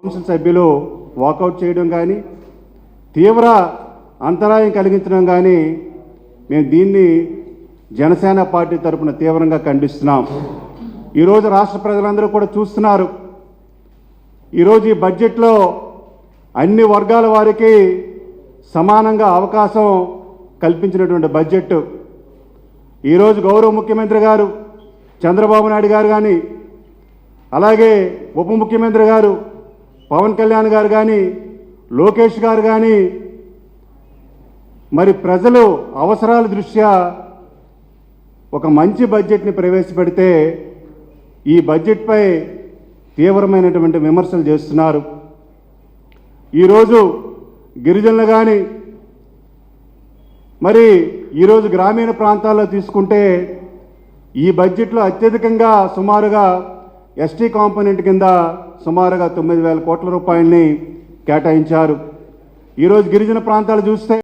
Council సభ్యులు walkout చేయడం కానీ తీవ్ర అంతరాయం కలిగించడం కానీ మేము దీన్ని జనసేన పార్టీ తరఫున తీవ్రంగా ఖండిస్తున్నాం. ఈరోజు రాష్ట్ర ప్రజలందరూ కూడా చూస్తున్నారు. ఈరోజు ఈ బడ్జెట్లో అన్ని వర్గాల వారికి సమానంగా అవకాశం కల్పించినటువంటి బడ్జెట్. ఈరోజు గౌరవ ముఖ్యమంత్రి గారు చంద్రబాబు నాయుడు గారు కానీ, అలాగే ఉప ముఖ్యమంత్రి గారు పవన్ కళ్యాణ్ గారు కానీ, లోకేష్ గారు కానీ మరి ప్రజలు అవసరాల దృష్ట్యా ఒక మంచి బడ్జెట్ని ప్రవేశపెడితే ఈ బడ్జెట్పై తీవ్రమైనటువంటి విమర్శలు చేస్తున్నారు. ఈరోజు గిరిజనులు కానీ మరి ఈరోజు గ్రామీణ ప్రాంతాల్లో తీసుకుంటే ఈ బడ్జెట్లో అత్యధికంగా సుమారుగా ఎస్టీ కాంపోనెంట్ కింద సుమారుగా 9,000 కోట్ల రూపాయలని కేటాయించారు. ఈరోజు గిరిజన ప్రాంతాలు చూస్తే